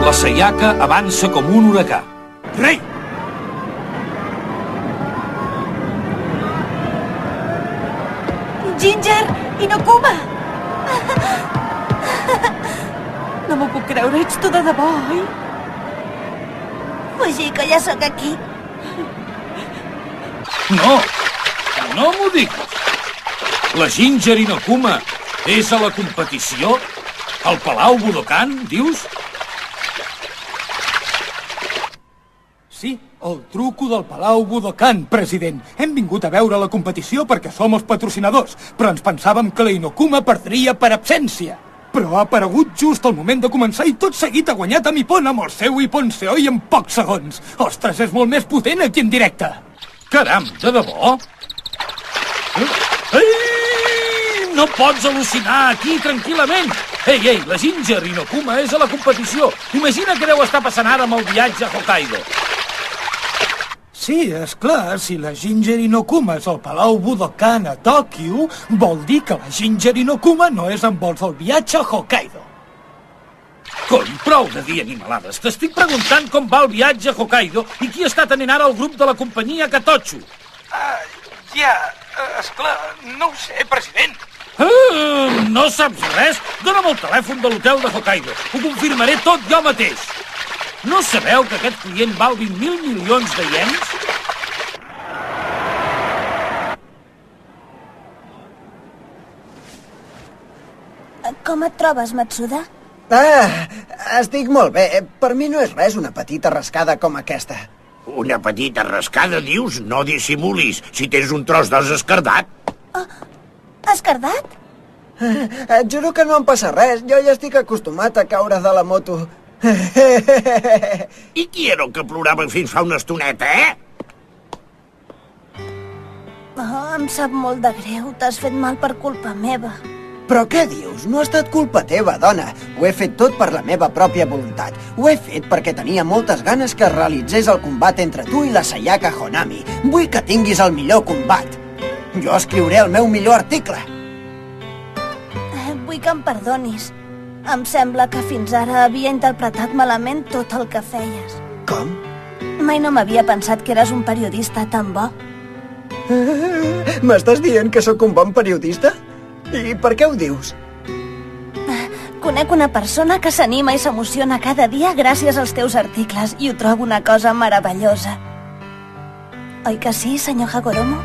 La Sayaka avança com un huracà. Rei! Ginger i Nokuma! No m'ho puc creure, ets tu de debò, oi? Fugir, que ja sóc aquí. No! No m'ho diguis! La Ginger i Nokuma és a la competició? Al Palau Budokan, dius? Sí, el truco del Palau Budokan, president. Hem vingut a veure la competició perquè som els patrocinadors, però ens pensàvem que la Inokuma perdria per absència. Però ha aparegut just al moment de començar i tot seguit ha guanyat a Nippon amb el seu Ippon Seoi en pocs segons. Ostres, és molt més potent aquí en directe. Caram, de debò? Ei! No pots al·lucinar aquí tranquil·lament. Ei, la Ginger i Nokuma és a la competició. Imagina què deu estar passant ara amb el viatge a Hokkaido. Sí, és clar, si la Ginger i Nokuma és al Palau Budokan a Tòquio, vol dir que la Ginger i Nokuma no és amb vols del viatge a Hokkaido. Coi, prou de dir animalades. T'estic preguntant com va el viatge a Hokkaido i qui està tenint ara el grup de la companyia Katochu. Esclar, no ho sé, president. No saps res? Dóna'm el telèfon de l'hotel de Hokkaido. Ho confirmaré tot jo mateix. No sabeu que aquest client val 20.000 milions de iens? Com et trobes, Matsuda? Estic molt bé. Per mi no és res una petita rascada com aquesta. Una petita rascada, dius? No dissimulis, si tens un tros d'os escardat. Escardat? Et juro que no em passa res. Jo ja estic acostumat a caure de la moto. I qui era el que plorava fins fa una estoneta, Em sap molt de greu. T'has fet mal per culpa meva. Però què dius? No ha estat culpa teva, dona. Ho he fet tot per la meva pròpia voluntat. Ho he fet perquè tenia moltes ganes que es realitzés el combat entre tu i la Sayaka Honami. Vull que tinguis el millor combat. Jo escriuré el meu millor article. Vull que em perdonis. Em sembla que fins ara havia interpretat malament tot el que feies. Com? Mai no m'havia pensat que eres un periodista tan bo. M'estàs dient que sóc un bon periodista? I per què ho dius? Conec una persona que s'anima i s'emociona cada dia gràcies als teus articles i ho trobo una cosa meravellosa. Oi que sí, senyor Hagoromo?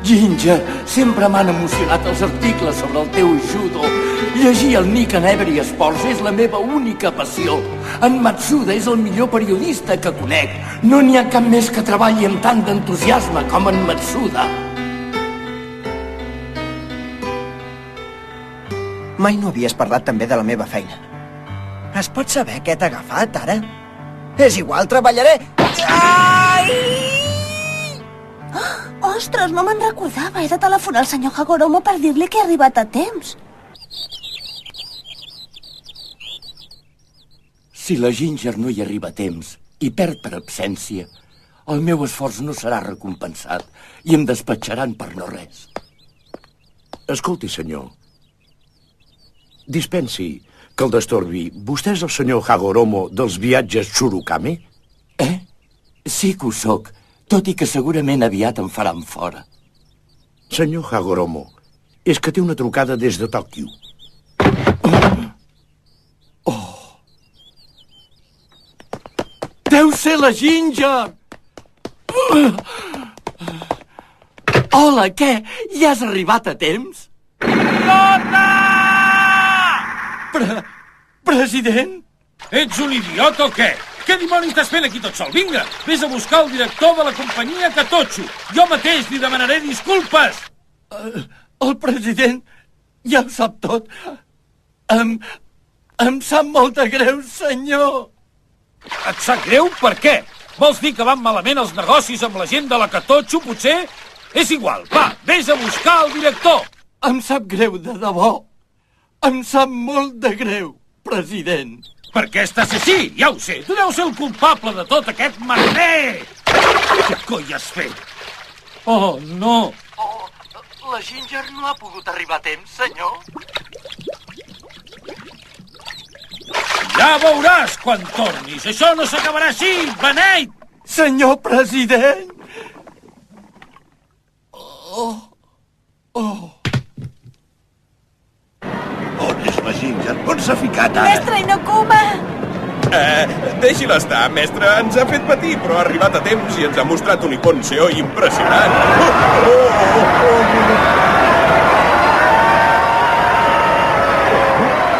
Ginger, sempre m'han emocionat els articles sobre el teu judo. Llegir el Nikan Every Sports és la meva única passió. En Matsuda és el millor periodista que conec. No n'hi ha cap més que treballi amb tant d'entusiasme com en Matsuda. Mai no havies parlat també de la meva feina. Es pot saber què t'ha agafat, ara? És igual, treballaré! Ai! Ostres, no me'n recordava. He de telefonar al senyor Hagoromo per dir-li que he arribat a temps. Si la Ginger no hi arriba a temps i perd per absència, el meu esforç no serà recompensat i em despatxaran per no res. Escolti, senyor. Dispensi que el destorbi. Vostè és el senyor Hagoromo dels viatges Tsurukame? Sí que ho sóc, tot i que segurament aviat em faran fora. Senyor Hagoromo, és que té una trucada des de Tòquio. Deu ser la Ginger! Hola, què? Ja has arribat a temps? Pilota! President? Ets un idiot o què? Què dimonis estàs fent aquí tot sol? Vinga, vés a buscar el director de la companyia Katochu. Jo mateix li demanaré disculpes. El president ja ho sap tot. Em sap molt de greu, senyor. Et sap greu? Per què? Vols dir que van malament els negocis amb la gent de la Katochu, potser? És igual, va, vés a buscar el director. Em sap greu, de debò. Em sap molt de greu, president. Per què estàs així? Ja ho sé. Tu deus ser el culpable de tot aquest merder. Què coi has fet? Oh, no! Oh, la Ginger no ha pogut arribar a temps, senyor. Ja veuràs quan tornis. Això no s'acabarà així, beneit! Senyor president! On és la Ginger? On s'ha ficat ara? Mestre Inokuma! Deixi-la estar, mestre. Ens ha fet patir, però ha arribat a temps i ens ha mostrat un Iponseo impressionant.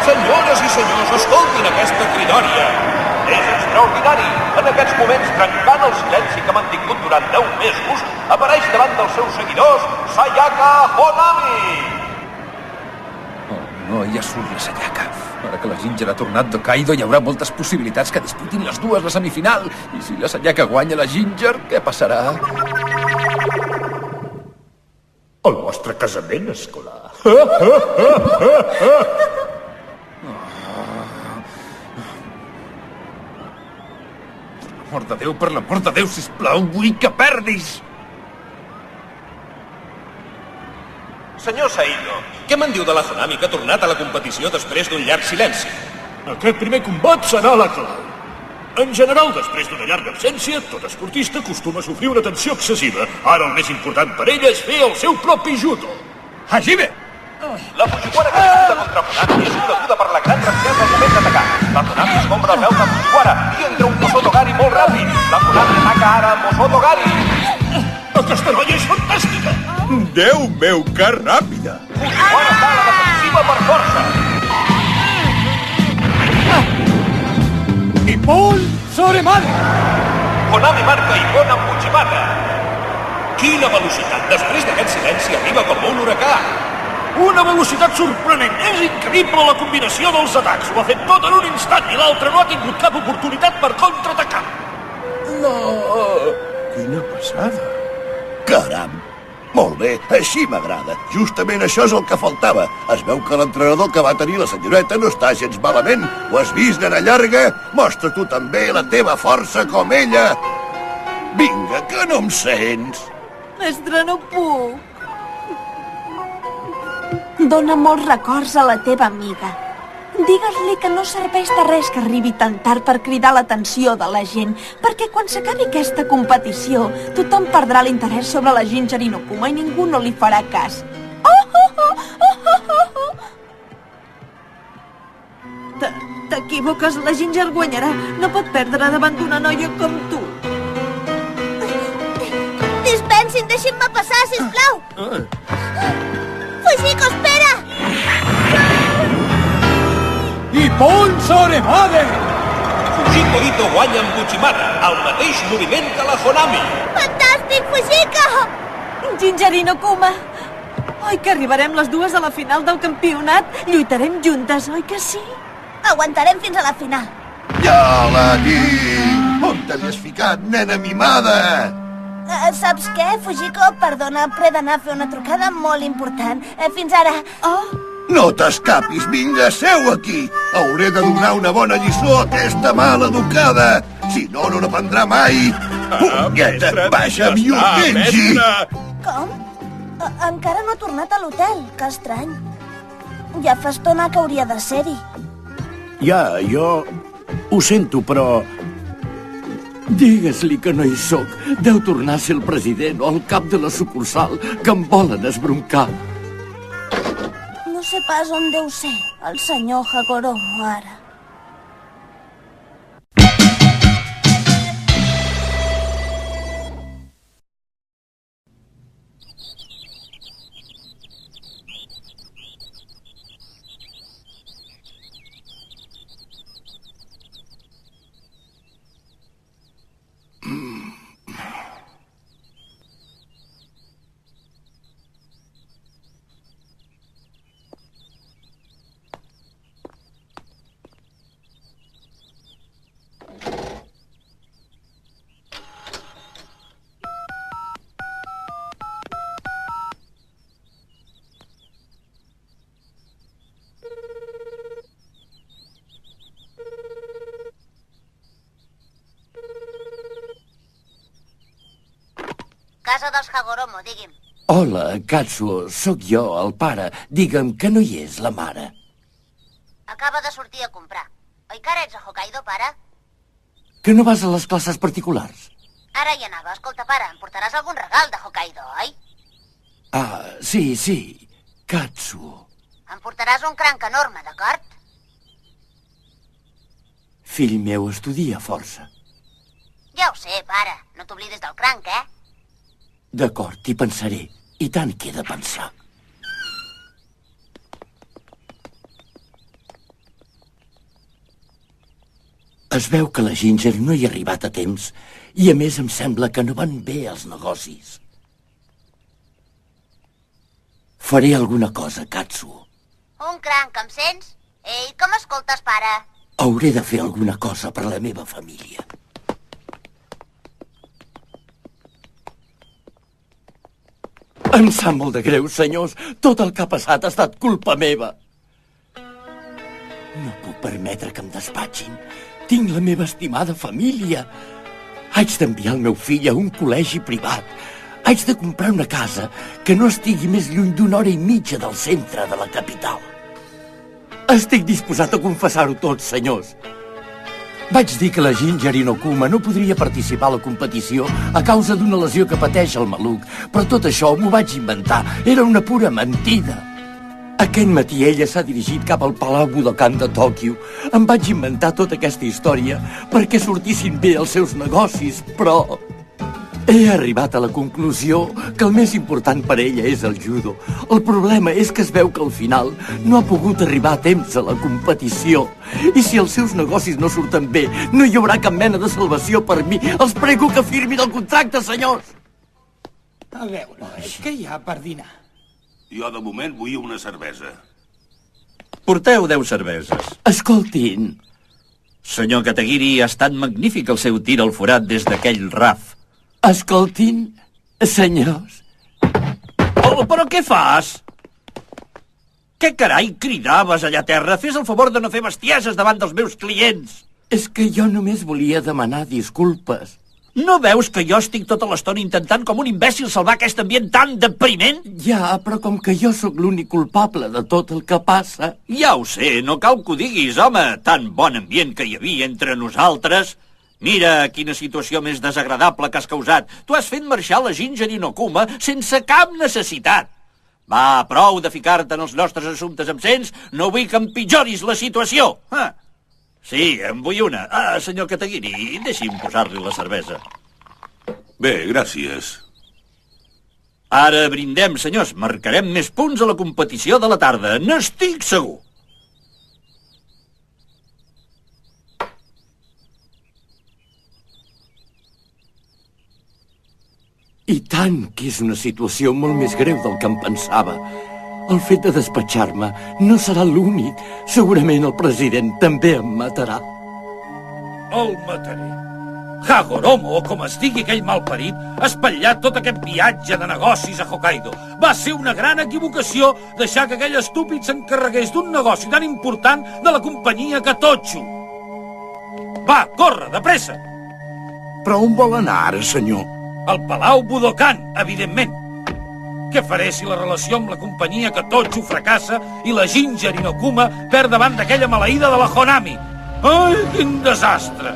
Senyores i senyors, escoltin aquesta cridòria. És extraordinari. En aquests moments, trencant el silenci que ha mantingut durant 10 mesos, apareix davant dels seus seguidors Sayaka Honami. No, ja surt la Sayaka. Ara que la Ginger ha tornat d'Hokkaido hi haurà moltes possibilitats que disputin les dues la semifinal. I si la Sayaka guanya la Ginger, què passarà? El vostre casament escolar. Per l'amor de Déu, sisplau, vull que perdis! Senyor Saito, què me'n diu de la Honami que ha tornat a la competició després d'un llarg silenci? Aquest primer combat serà la clau. En general, després d'una llarga absència, tot esportista acostuma a sofrir una tensió excessiva. Ara el més important per ella és fer el seu propi judo. Hajime! La Fujiwara que es contra Honami és coneguda per la gran rapidesa al moment d'atacar. La Honami escombra el peu de Fujiwara i entra un Mosotogari molt ràpid. La Honami ataca ara amb Mosotogari. Aquesta noia és fantàstica! Déu meu, que ràpida! Fujiwara està a la defensiva per força. Ippon Soremare! Honami marca Ippon amb Fujimata. Quina velocitat! Després d'aquest silenci arriba com un huracà. Una velocitat sorprenent. És increïble la combinació dels atacs. Ho ha fet tot en un instant i l'altre no ha tingut cap oportunitat per contraatacar. No! Quina passada! Caram! Molt bé, així m'agrada. Justament això és el que faltava. Es veu que l'entrenador que va tenir la senyoreta no està gens malament. Ho has vist, nena llarga? Mostra tu també la teva força com ella. Vinga, que no em sents. Mestre, no puc. Dóna molts records a la teva amiga. Digues-li que no serveix de res que arribi tan tard per cridar l'atenció de la gent, perquè quan s'acabi aquesta competició, tothom perdrà l'interès sobre la Ginger Inokuma i ningú no li farà cas. T'equivoques, la Ginger guanyarà. No pot perdre davant d'una noia com tu. Dispensin, deixin-me passar, sisplau! Fujiko, espera! Ippon Soremare! Fujiko Ito guanya amb Fujimata, al mateix moviment que la Honami. Fantàstic, Fujiko! Ginger Inokuma! Oi que arribarem les dues a la final del campionat? Lluitarem juntes, oi que sí? Aguantarem fins a la final. Ja la tinc! On t'havies ficat, nena mimada? Saps què, Fujiko? Perdona, però he d'anar a fer una trucada molt important. Fins ara. No t'escapis, vinga, seu aquí. Hauré de donar una bona lliçó a aquesta mala educada. Si no, no n'aprendrà mai. Punyeta, baixa'm i ho mengi. Com? Encara no ha tornat a l'hotel. Que estrany. Ja fa estona que hauria de ser-hi. Ja, jo ho sento, però... Digues-li que no hi sóc. Deu tornar a ser el president o el cap de la sucursal, que em volen esbroncar. No sé pas on deu ser el senyor Hagoromo ara. Casa dels Hagoromo, digui'm. Hola, Katsuo, sóc jo, el pare. Digue'm que no hi és la mare. Acaba de sortir a comprar. Oi que ara ets a Hokkaido, pare? Que no vas a les classes particulars? Ara hi anava. Escolta, pare, em portaràs algun regal de Hokkaido, oi? Ah, sí, Katsuo. Em portaràs un cranc enorme, d'acord? Fill meu, estudia força. Ja ho sé, pare. No t'oblidis del cranc, eh? D'acord, hi pensaré. I tant que he de pensar. Es veu que la Ginger no hi ha arribat a temps i, a més, em sembla que no van bé els negocis. Faré alguna cosa, Katsuo. Un cranc, em sents? Ei, com escoltes, pare? Hauré de fer alguna cosa per la meva família. Em sap molt de greu, senyors. Tot el que ha passat ha estat culpa meva. No puc permetre que em despatxin. Tinc la meva estimada família. Haig d'enviar el meu fill a un col·legi privat. Haig de comprar una casa que no estigui més lluny d'1 hora i mitja del centre de la capital. Estic disposat a confessar-ho tot, senyors. Vaig dir que la Ginger Inokuma no podria participar a la competició a causa d'una lesió que pateix el maluc, però tot això m'ho vaig inventar. Era una pura mentida. Aquest matí ella s'ha dirigit cap al Palau Budokan de Tòquio. Em vaig inventar tota aquesta història perquè sortissin bé els seus negocis, però he arribat a la conclusió que el més important per ella és el judo. El problema és que es veu que al final no ha pogut arribar a temps a la competició. I si els seus negocis no surten bé, no hi haurà cap mena de salvació per mi. Els prego que firmin el contracte, senyors! A veure, què hi ha per dinar? Jo, de moment, vull una cervesa. Porteu 10 cerveses. Escoltin. Senyor Katagiri, ha estat magnífic el seu tir al forat des d'aquell raf. Escoltin, senyors. Oh, però què fas? Què carai cridaves allà a terra? Fes el favor de no fer bestieses davant dels meus clients. És que jo només volia demanar disculpes. No veus que jo estic tota l'estona intentant com un imbècil salvar aquest ambient tan depriment? Ja, però com que jo sóc l'únic culpable de tot el que passa... Ja ho sé, no cal que ho diguis, home. Tan bon ambient que hi havia entre nosaltres. Mira quina situació més desagradable que has causat. Tu has fet marxar la Ginger Inokuma sense cap necessitat. Va, prou de ficar-te en els nostres assumptes absents. No vull que empitjoris la situació. Ah. Sí, en vull una. Ah, senyor Katagiri, deixi'm posar-li la cervesa. Bé, gràcies. Ara brindem, senyors. Marcarem més punts a la competició de la tarda. N'estic segur. I tant que és una situació molt més greu del que em pensava. El fet de despatxar-me no serà l'únic. Segurament el president també em matarà. El mataré. Hagoromo, o com es digui aquell malparit, ha espatllat tot aquest viatge de negocis a Hokkaido. Va ser una gran equivocació deixar que aquell estúpid s'encarregués d'un negoci tan important de la companyia Katochu. Va, corre, de pressa! Però on vol anar ara, senyor? Al Palau Budokan, evidentment. Què faré si la relació amb la companyia Katochu fracassa i la Ginger Inokuma perd davant d'aquella maleïda de la Honami? Ai, quin desastre!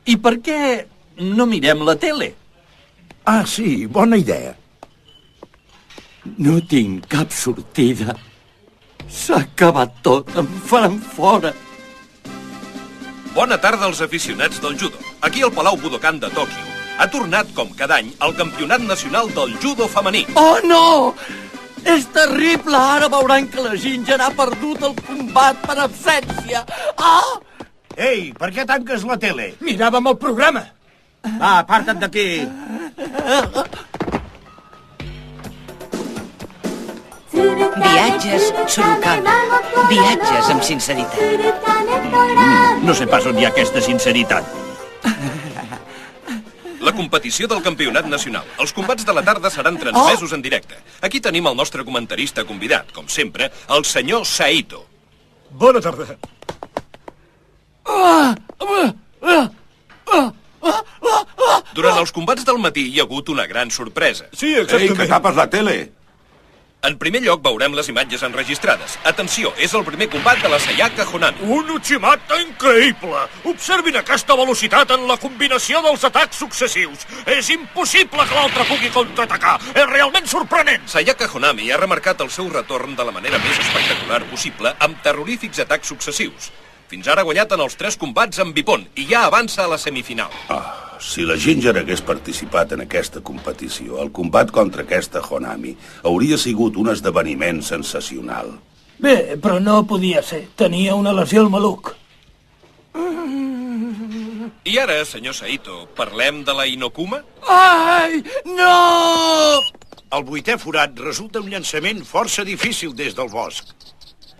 I per què no mirem la tele? Ah, sí, bona idea. No tinc cap sortida. S'ha acabat tot, em faran fora. Bona tarda als aficionats del judo. Aquí al Palau Budokan de Tòquio ha tornat, com cada any, el Campionat Nacional del Judo Femení. Oh, no! És terrible! Ara veuran que la Ginger ha perdut el combat per absència. Ah! Ei, per què tanques la tele? Miràvem el programa. Va, aparta't d'aquí. Viatges Tsurukami. Viatges amb sinceritat. No sé pas on hi ha aquesta sinceritat. La competició del campionat nacional. Els combats de la tarda seran transmesos en directe. Aquí tenim el nostre comentarista convidat, com sempre, el senyor Saito. Bona tarda. Durant els combats del matí hi ha hagut una gran sorpresa. Sí, exactament. Ei, que tapes la tele! En primer lloc veurem les imatges enregistrades. Atenció, és el primer combat de la Sayaka Honami. Un Uchimata increïble! Observin aquesta velocitat en la combinació dels atacs successius. És impossible que l'altre pugui contraatacar. És realment sorprenent. Sayaka Honami ha remarcat el seu retorn de la manera més espectacular possible amb terrorífics atacs successius. Fins ara ha guanyat en els 3 combats amb Bipon i ja avança a la semifinal. Si la Ginger hagués participat en aquesta competició, el combat contra aquesta Honami hauria sigut un esdeveniment sensacional. Bé, però no podia ser. Tenia una lesió al maluc. I ara, senyor Saito, parlem de la Inokuma? Ai, no! El 8è forat resulta un llançament força difícil des del bosc.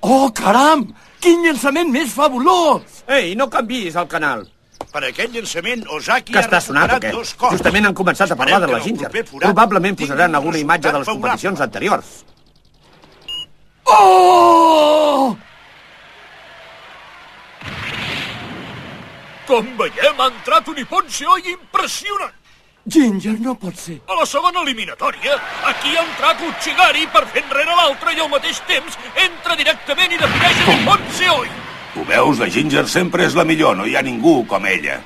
Oh, caram! Quin llançament més fabulós! Ei, no canviïs el canal. Per aquest llançament, Ozaki Que ha està sonat, recuperat aquest? 2 cops. Justament han començat a parlar de la Ginger. Probablement posaran alguna imatge de les favorable. competicions anteriors. Oh! Com veiem, ha entrat un Ippon Seoi impressionant. Ginger, no pot ser. A la segona eliminatòria, aquí ha entrat Uchigari per fer enrere l'altre i al mateix temps entra directament i defineix l'Ippon Seoi. Ho veus? La Ginger sempre és la millor, no hi ha ningú com ella.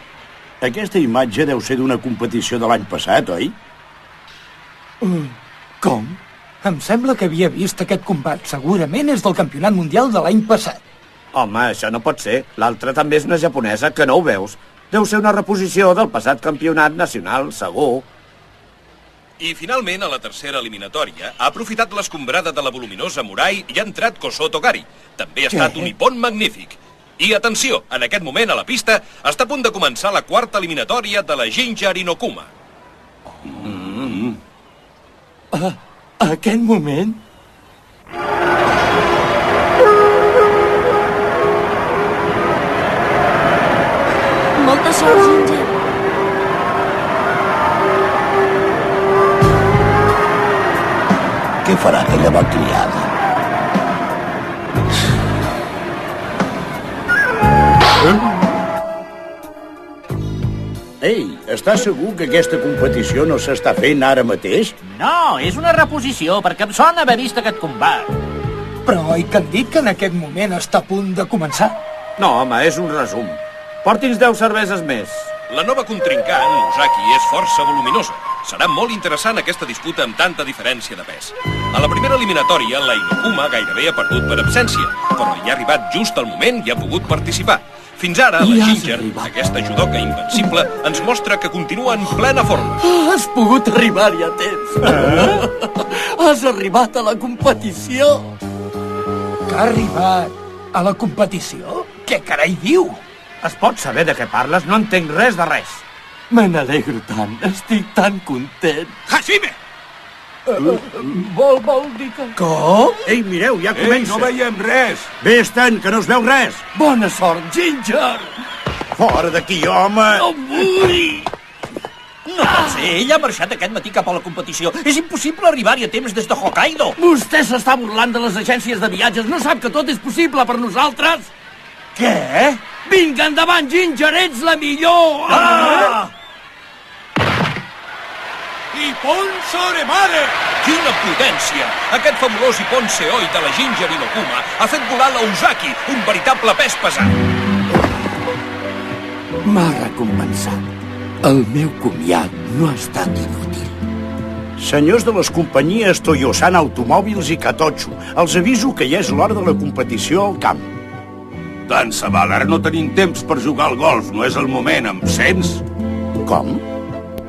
Aquesta imatge deu ser d'una competició de l'any passat, oi? Com? Em sembla que havia vist aquest combat. Segurament és del campionat mundial de l'any passat. Home, això no pot ser. L'altra també és una japonesa, que no ho veus. Deu ser una reposició del passat campionat nacional, segur. I finalment, a la tercera eliminatòria, ha aprofitat l'escombrada de la voluminosa Murai i ha entrat Koso Togari. També ha estat un Ippon magnífic. I atenció, en aquest moment a la pista està a punt de començar la 4ª eliminatòria de la Ginger Inokuma. Aquest moment? Molta sort, Ginger. Què farà aquella malcriada? Ei, estàs segur que aquesta competició no s'està fent ara mateix? No, és una reposició, perquè em sona haver vist aquest combat. Però oi que han dit que en aquest moment està a punt de començar? No, home, és un resum. Porti'ns 10 cerveses més. La nova contrincant, Ozaki, és força voluminosa. Serà molt interessant aquesta disputa amb tanta diferència de pes. A la primera eliminatòria, la Inokuma gairebé ha perdut per absència, però hi ha arribat just al moment i ha pogut participar. Fins ara, la Ginger, aquesta judoka invencible, ens mostra que continua en plena forma. Has pogut arribar-hi a temps. Has arribat a la competició. Que ha arribat a la competició? Què carai diu? Es pot saber de què parles? No entenc res de res. Me n'alegro tant. Estic tan content. Hajime! Vol dir que... Com? Ei, mireu, ja comença. No veiem res. Vés-te'n, que no es veu res. Bona sort, Ginger! Fora d'aquí, home! No vull! No pot ser, ell ha marxat aquest matí cap a la competició. És impossible arribar-hi a temps des de Hokkaido. Vostè s'està burlant de les agències de viatges. No sap que tot és possible per nosaltres? Què? Vinga, endavant, Ginger, ets la millor! Ippon Soremare! Quina potència! Aquest fabulós Ippon Seoi de la Ginger Inokuma ha fet volar la Ozaki, un veritable pes pesant. M'ha recompensat. El meu comiat no ha estat inútil. Senyors de les companyies Toyosan Automòbils i Katotsu, els aviso que ja és l'hora de la competició al camp. Tant se val, ara no tenim temps per jugar al golf, no és el moment, em sents? Com?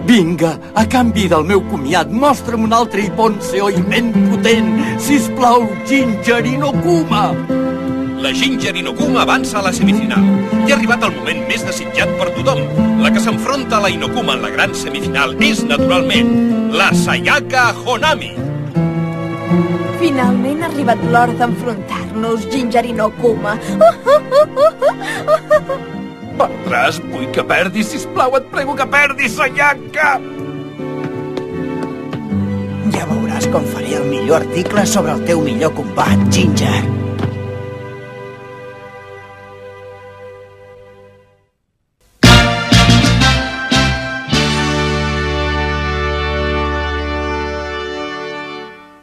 Vinga, a canvi del meu comiat, mostra'm un altre Ippon Seoi ben potent. Sisplau, Ginger Inokuma. La Ginger Inokuma avança a la semifinal. I ha arribat el moment més desitjat per tothom. La que s'enfronta a la Inokuma en la gran semifinal és, naturalment, la Sayaka Honami. Finalment ha arribat l'hora d'enfrontar-nos, Ginger Inokuma. Perdràs, vull que perdis, sisplau, et prego que perdis, Sayaka! Ja veuràs com faré el millor article sobre el teu millor combat, Ginger.